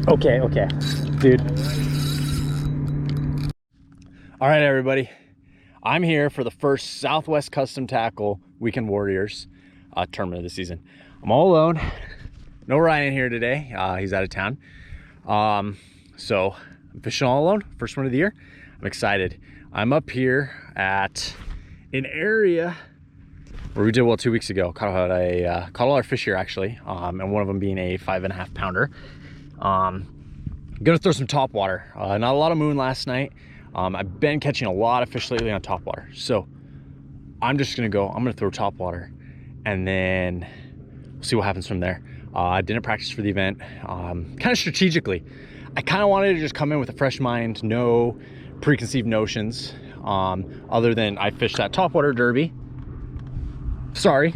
Okay, dude. All right, everybody. I'm here for the first Southwest Custom Tackle Weekend Warriors tournament of the season. I'm all alone. No Ryan here today. He's out of town. So I'm fishing all alone. First one of the year. I'm excited. I'm up here at an area where we did well 2 weeks ago. Caught all our fish here actually, and one of them being a 5.5 pounder. Gonna throw some topwater. Not a lot of moon last night. I've been catching a lot of fish lately on topwater, so I'm just gonna go. I'm gonna throw topwater, and then we'll see what happens from there. I didn't practice for the event, kind of strategically. I kind of wanted to just come in with a fresh mind, no preconceived notions, other than I fished that topwater derby. Sorry,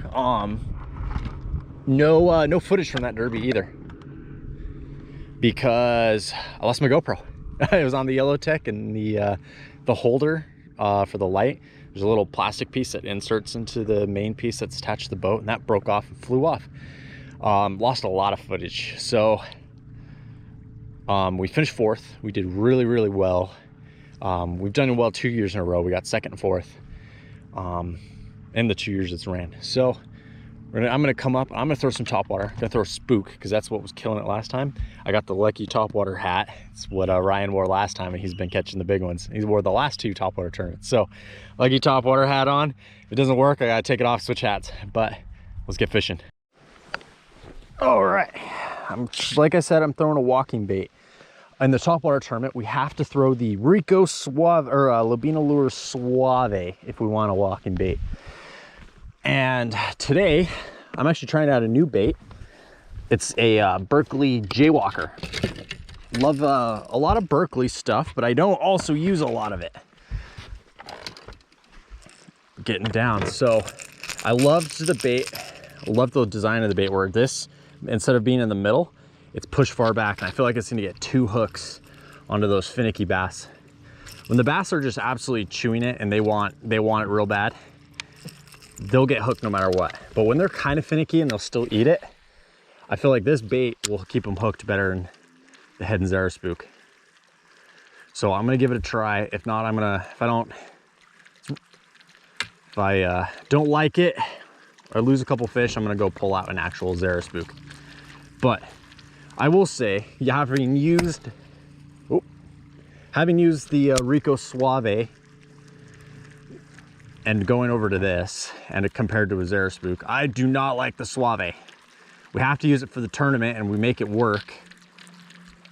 no footage from that derby either, because I lost my GoPro. It was on the YOLOTEK, and the holder for the light, there's a little plastic piece that inserts into the main piece that's attached to the boat, and that broke off and flew off. Lost a lot of footage. So we finished 4th. We did really, really well. We've done well 2 years in a row. We got 2nd and 4th in the 2 years it's ran. So I'm gonna come up, I'm gonna throw some topwater. I'm gonna throw a spook, because that's what was killing it last time. I got the lucky topwater hat. It's what Ryan wore last time, and he's been catching the big ones. He wore the last 2 topwater tournaments. So lucky topwater hat on. If it doesn't work, I gotta take it off, switch hats. But let's get fishing. All right, like I said, I'm throwing a walking bait. In the topwater tournament, we have to throw the Rico Suave, or Lobina Lure Suave, if we want a walking bait. And today, I'm actually trying out a new bait. It's a Berkley Jaywalker. Love a lot of Berkley stuff, but I don't also use a lot of it. Getting down. So I loved the bait. I love the design of the bait, where this, instead of being in the middle, it's pushed far back, and I feel like it's gonna get 2 hooks onto those finicky bass. When the bass are just absolutely chewing it and they want it real bad, they'll get hooked no matter what. But when they're kind of finicky and they'll still eat it, I feel like this bait will keep them hooked better than the Head and Zara Spook. So I'm gonna give it a try. If not, I'm gonna, if I don't like it or lose a couple fish, I'm gonna go pull out an actual Zara Spook. But I will say, having used the Rico Suave and going over to this, and compared to a Zara Spook, I do not like the Suave. We have to use it for the tournament, and we make it work.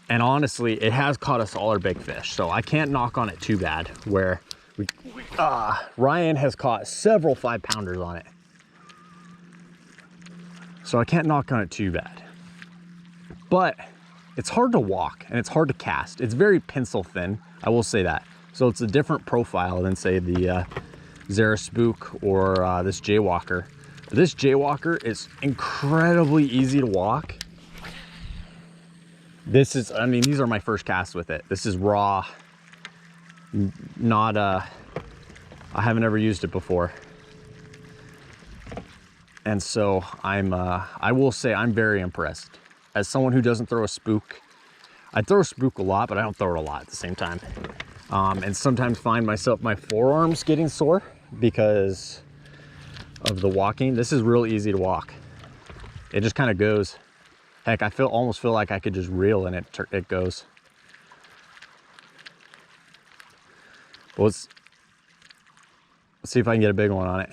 And honestly, it has caught us all our big fish, so I can't knock on it too bad. Where Ryan has caught several 5-pounders on it, so I can't knock on it too bad. But it's hard to walk and it's hard to cast. It's very pencil thin, I will say that. So it's a different profile than, say, the Zara Spook or this Jaywalker. This Jaywalker is incredibly easy to walk. This is, I mean, these are my first casts with it. This is raw, not, I haven't ever used it before. And so I will say I'm very impressed. As someone who doesn't throw a spook, I throw a spook a lot, but I don't throw it a lot at the same time. And sometimes find myself, my forearms getting sore because of the walking. This is real easy to walk. It just kind of goes. Heck, I almost feel like I could just reel and it goes. Well, let's see if I can get a big one on it.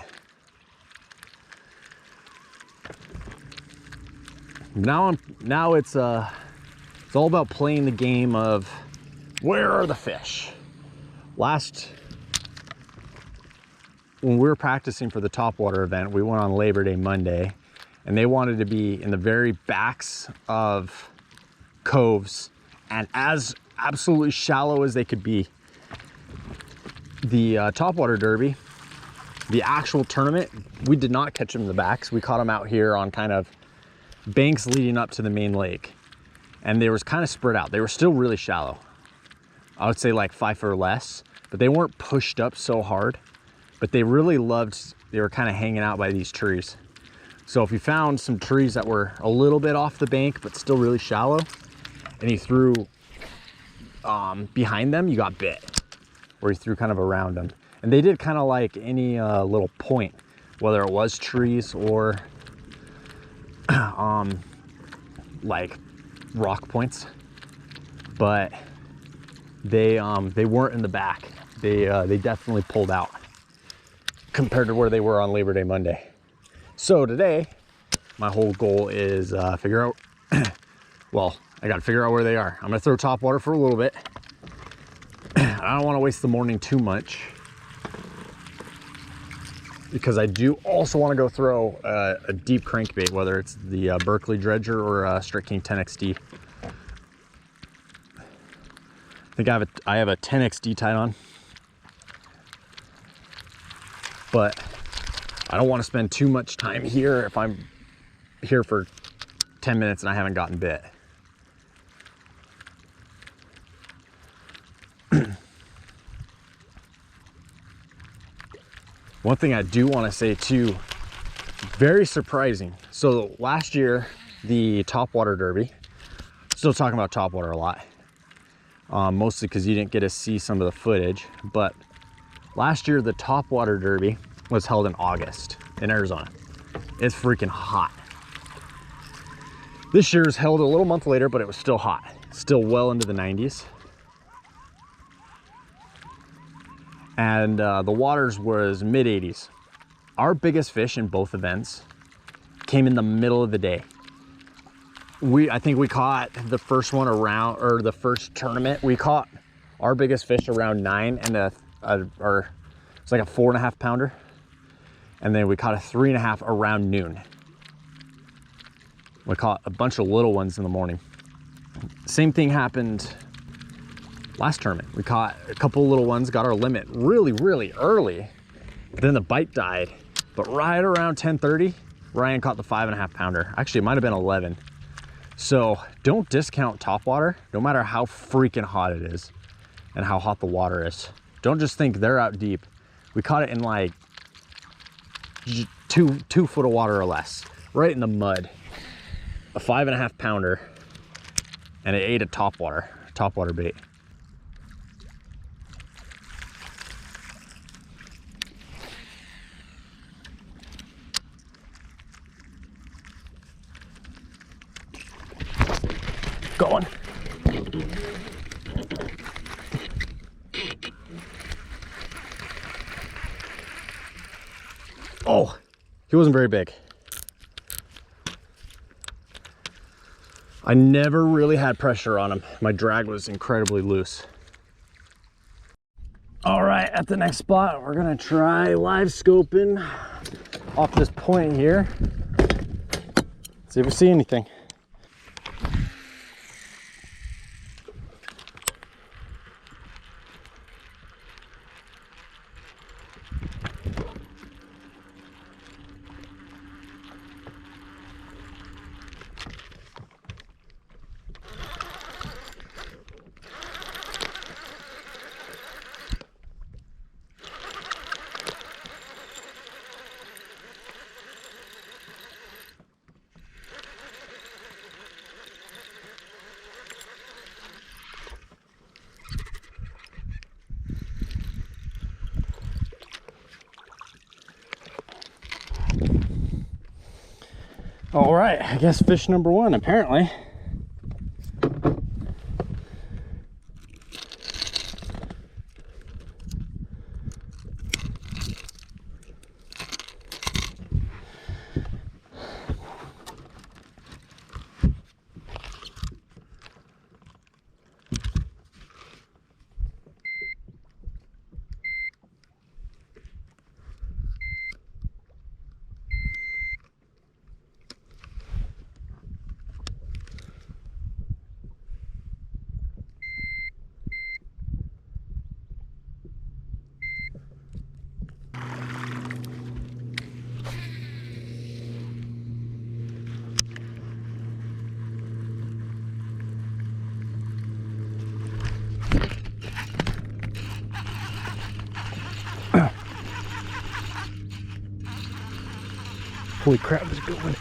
Now it's all about playing the game of where are the fish. When we were practicing for the topwater event, we went on Labor Day Monday, and they wanted to be in the very backs of coves and as absolutely shallow as they could be. The topwater derby, the actual tournament, we did not catch them in the backs. We caught them out here on kind of banks leading up to the main lake, and they was kind of spread out. They were still really shallow. I would say like 5 foot or less, but they weren't pushed up so hard. But they really loved, they were kind of hanging out by these trees. So if you found some trees that were a little bit off the bank but still really shallow, and he threw behind them, you got bit, where he threw kind of around them. And they did kind of like any little point, whether it was trees or like rock points, but they weren't in the back. They definitely pulled out compared to where they were on Labor Day Monday. So today, my whole goal is figure out, well, I gotta figure out where they are. I'm gonna throw topwater for a little bit. I don't wanna waste the morning too much, because I do also wanna go throw a deep crankbait, whether it's the Berkley Dredger or Strike King 10XD. I think I have a 10XD tied on, but I don't want to spend too much time here if I'm here for 10 minutes and I haven't gotten bit. One thing I do want to say too, very surprising. So last year, the Topwater Derby, still talking about Topwater a lot, mostly because you didn't get to see some of the footage, but last year the Topwater Derby was held in August in Arizona. It's freaking hot. This year's held a little month later, but it was still hot, still well into the 90s. And the waters was mid 80s. Our biggest fish in both events came in the middle of the day. I think we caught the first one around, or the first tournament, we caught our biggest fish around 9 and it's like a 4.5 pounder. And then we caught a 3.5 around noon. We caught a bunch of little ones in the morning. Same thing happened last tournament. We caught a couple of little ones, got our limit really, really early. Then the bite died, but right around 10:30, Ryan caught the 5.5 pounder. Actually, it might've been 11. So don't discount topwater, no matter how freaking hot it is and how hot the water is. Don't just think they're out deep. We caught it in like two foot of water or less, right in the mud. A 5.5 pounder, and it ate a topwater bait. Going. Oh, he wasn't very big. I never really had pressure on him. My drag was incredibly loose. All right, at the next spot, we're gonna try live scoping off this point here. See if we see anything. All right, I guess fish number one, apparently. Holy crap, that's a good one.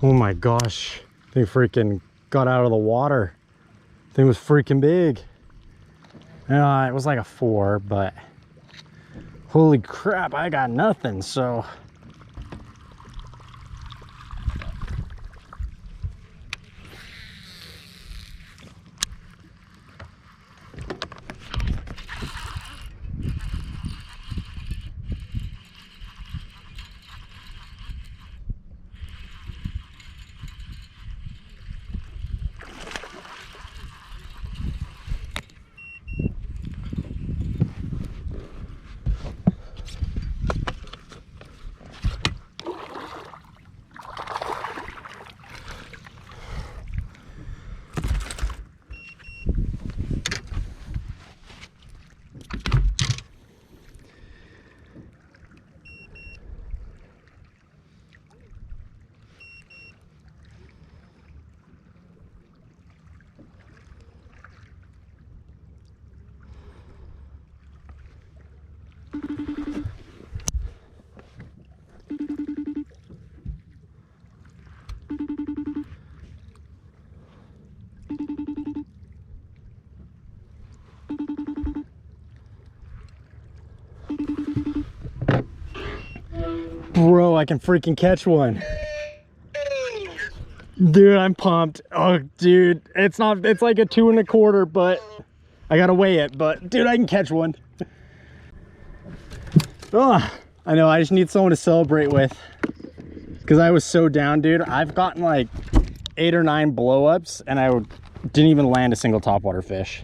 Oh my gosh. Thing freaking got out of the water. Thing was freaking big. It was like a 4, but holy crap, I got nothing, so. Bro, I can freaking catch one. Dude, I'm pumped. Oh, dude, it's like a 2 1/4, but I gotta weigh it, but dude, I can catch one. Oh, I know, I just need someone to celebrate with, because I was so down, dude. I've gotten like 8 or 9 blow-ups, and I didn't even land a single topwater fish.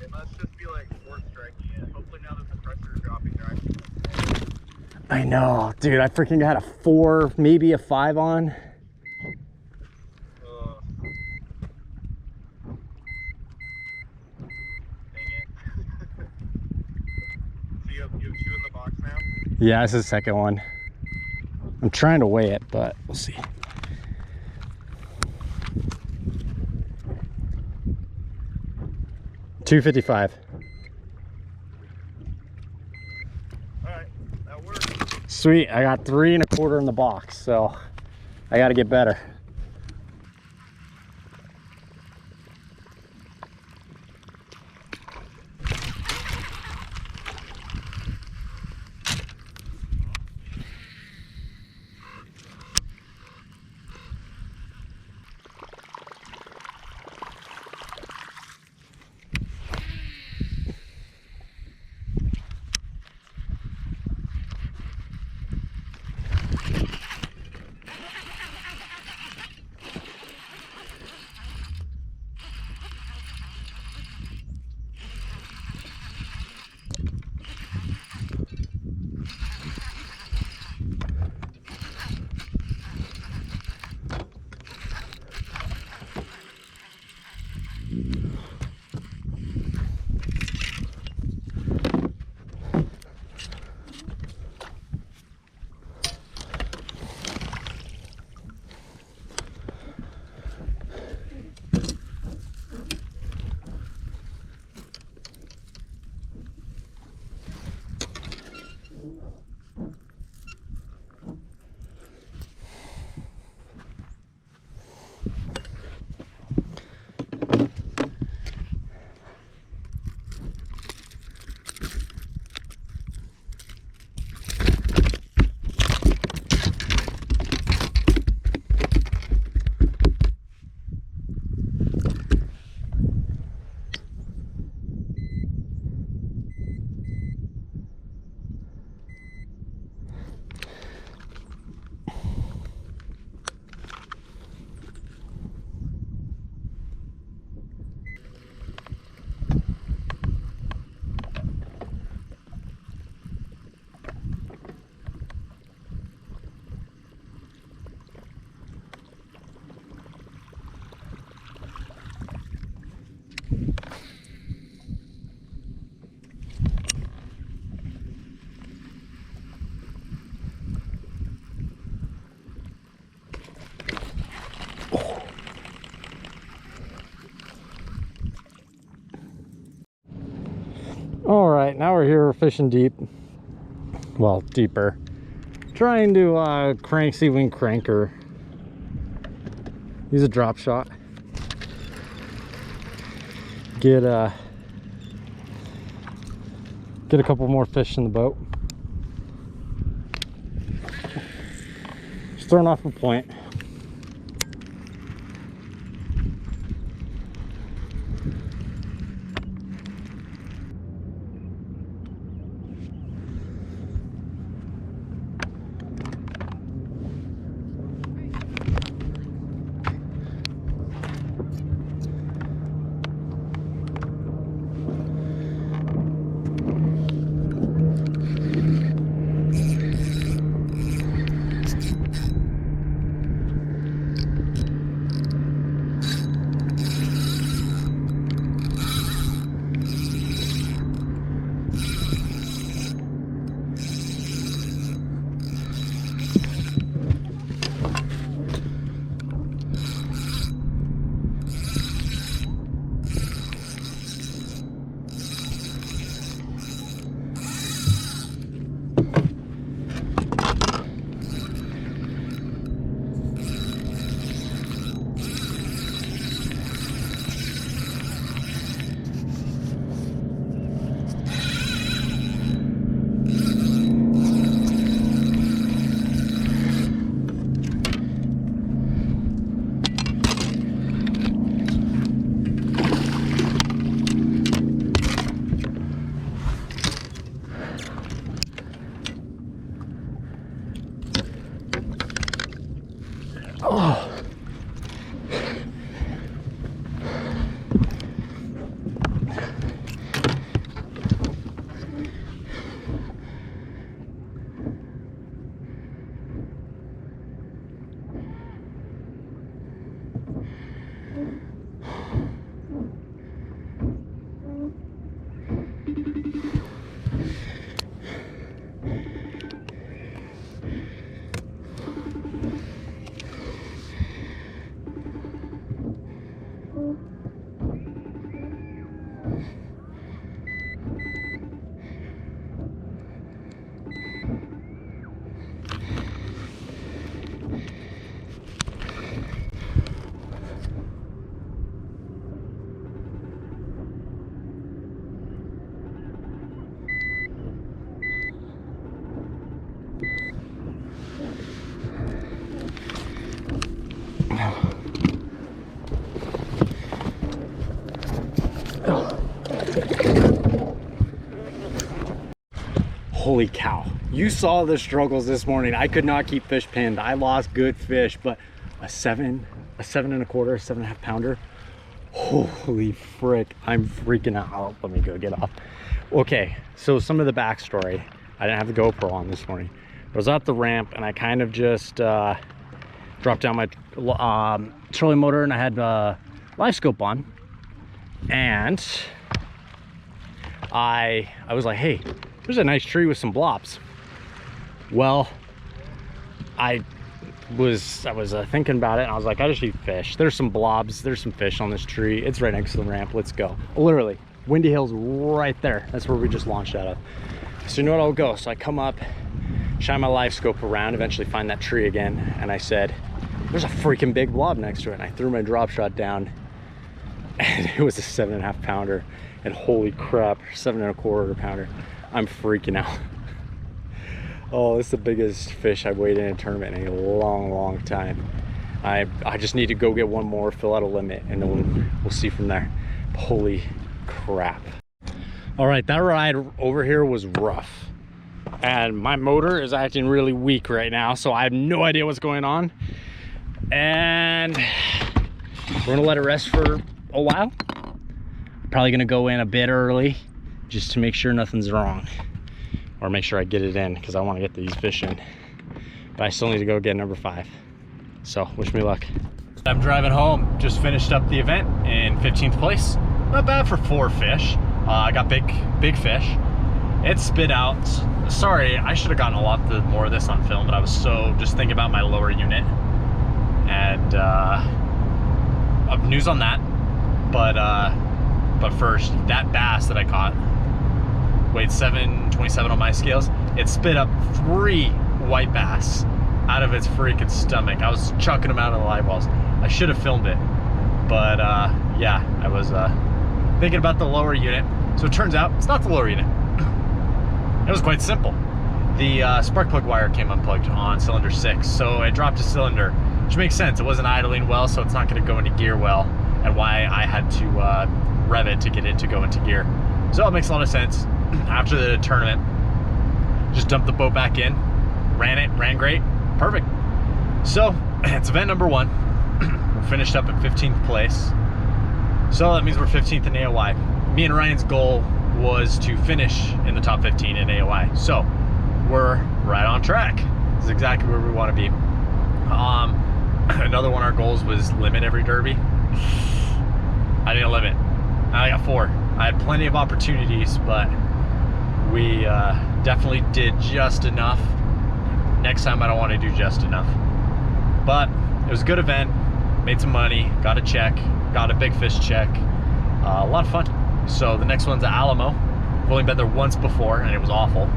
It must just be like sport striking it. Hopefully now that the pressure is dropping, they're actually. I know, dude, I freaking got a 4, maybe a 5 on. You have 2 in the box now? Yeah, this is the second one. I'm trying to weigh it, but we'll see. $2.55. Alright, that works. Sweet, I got 3 1/4 in the box, so I gotta get better. All right, now we're here fishing deep. Well, deeper. Trying to see if we can crank her. Use a drop shot. Get a couple more fish in the boat. Just throwing off a point. Oh. Holy cow, you saw the struggles this morning. I could not keep fish pinned. I lost good fish, but a 7 1/4, 7.5 pounder. Holy frick, I'm freaking out. Oh, let me go get off. Okay, so some of the backstory. I didn't have the GoPro on this morning. I was at the ramp and I kind of just dropped down my trolling motor, and I had live scope on, and I was like, hey, there's a nice tree with some blobs. Well, I was thinking about it, and I was like, I just need fish. There's some blobs, there's some fish on this tree. It's right next to the ramp. Let's go. Literally, Windy Hill's right there. That's where we just launched out of. So you know what, I'll go. So I come up, shine my live scope around, eventually find that tree again, and I said, there's a freaking big blob next to it. And I threw my drop shot down, and it was a 7.5 pounder. And holy crap, 7.25 pounder. I'm freaking out. Oh, it's the biggest fish I've weighed in a tournament in a long time. I just need to go get one more, fill out a limit, and then we'll see from there. Holy crap. All right, that ride over here was rough, and my motor is acting really weak right now, so I have no idea what's going on, and we're gonna let it rest for a while. Probably gonna go in a bit early just to make sure nothing's wrong, or make sure I get it in, because I want to get these fish in. But I still need to go get number 5. So wish me luck. I'm driving home. Just finished up the event in 15th place. Not bad for 4 fish. I got big fish. It spit out. Sorry, I should have gotten a lot more of this on film, but I was so just thinking about my lower unit. And news on that. But first, that bass that I caught weighed 7.27 on my scales. It spit up 3 white bass out of its freaking stomach. I was chucking them out of the live wells. I should have filmed it, but yeah, I was thinking about the lower unit. So it turns out it's not the lower unit. It was quite simple. The spark plug wire came unplugged on cylinder 6, so it dropped a cylinder, which makes sense. It wasn't idling well, so it's not going to go into gear well, and why I had to rev it to get it to go into gear. So it makes a lot of sense. After the tournament, just dumped the boat back in, ran great, perfect. So it's event number 1. We're finished up at 15th place. So that means we're 15th in AOI. Me and Ryan's goal was to finish in the top 15 in AOI. So we're right on track. This is exactly where we want to be. Another one of our goals was limit every derby. I didn't limit. I got 4. I had plenty of opportunities, but we definitely did just enough. Next time I don't want to do just enough. But it was a good event. Made some money, got a check, got a big fish check. A lot of fun. So the next one's at Alamo. I've only been there once before and it was awful.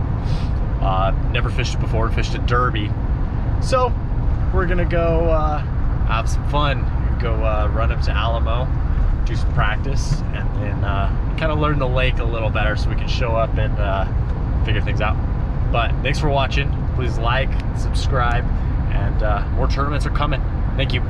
Never fished it before, fished a derby. So we're gonna go have some fun, go run up to Alamo, do some practice, and then kind of learn the lake a little better so we can show up and figure things out. But thanks for watching. Please like, subscribe, and more tournaments are coming. Thank you.